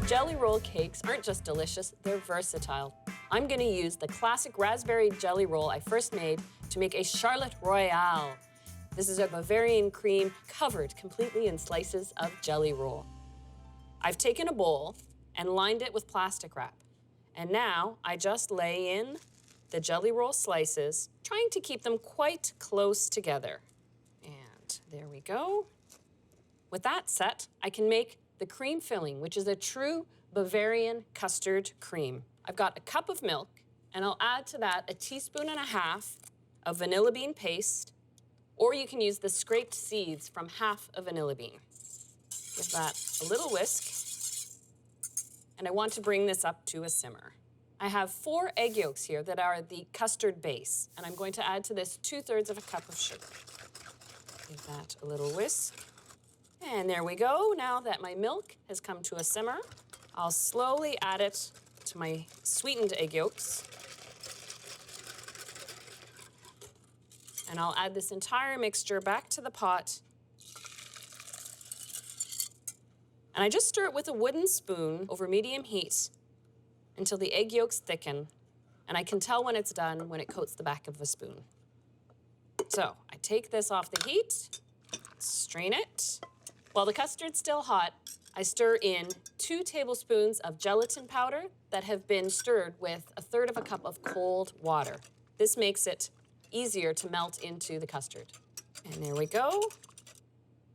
Jelly roll cakes aren't just delicious, they're versatile. I'm going to use the classic raspberry jelly roll I first made to make a Charlotte Royale. This is a Bavarian cream covered completely in slices of jelly roll. I've taken a bowl and lined it with plastic wrap. And now I just lay in the jelly roll slices, trying to keep them quite close together. And there we go. With that set, I can make the cream filling, which is a true Bavarian custard cream. I've got a cup of milk, and I'll add to that 1.5 teaspoons of vanilla bean paste, or you can use the scraped seeds from half a vanilla bean. Give that a little whisk, and I want to bring this up to a simmer. I have 4 egg yolks here that are the custard base, and I'm going to add to this 2/3 of a cup of sugar. Give that a little whisk. And there we go. Now that my milk has come to a simmer, I'll slowly add it to my sweetened egg yolks. And I'll add this entire mixture back to the pot. And I just stir it with a wooden spoon over medium heat until the egg yolks thicken. And I can tell when it's done when it coats the back of the spoon. So I take this off the heat, strain it. While the custard's still hot, I stir in 2 tablespoons of gelatin powder that have been stirred with 1/3 of a cup of cold water. This makes it easier to melt into the custard. And there we go.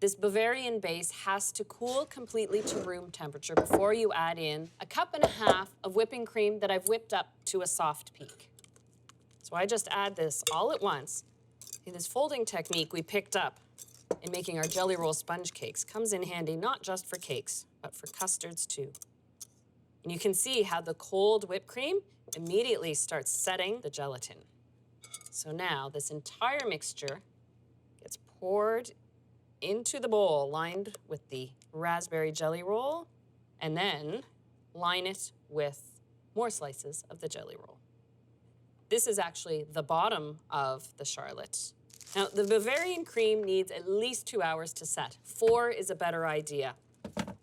This Bavarian base has to cool completely to room temperature before you add in 1.5 cups of whipping cream that I've whipped up to a soft peak. So I just add this all at once. And this folding technique we picked up in making our jelly roll sponge cakes comes in handy not just for cakes, but for custards too. And you can see how the cold whipped cream immediately starts setting the gelatin. So now this entire mixture gets poured into the bowl lined with the raspberry jelly roll, and then line it with more slices of the jelly roll. This is actually the bottom of the Charlotte. Now, the Bavarian cream needs at least 2 hours to set. 4 is a better idea.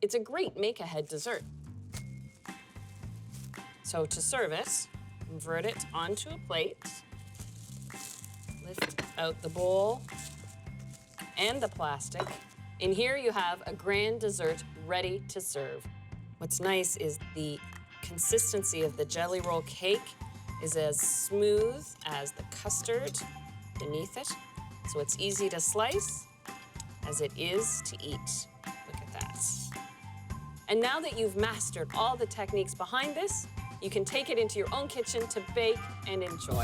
It's a great make-ahead dessert. So to serve it, invert it onto a plate, lift out the bowl and the plastic. In here you have a grand dessert ready to serve. What's nice is the consistency of the jelly roll cake is as smooth as the custard beneath it. So it's easy to slice as it is to eat. Look at that. And now that you've mastered all the techniques behind this, you can take it into your own kitchen to bake and enjoy.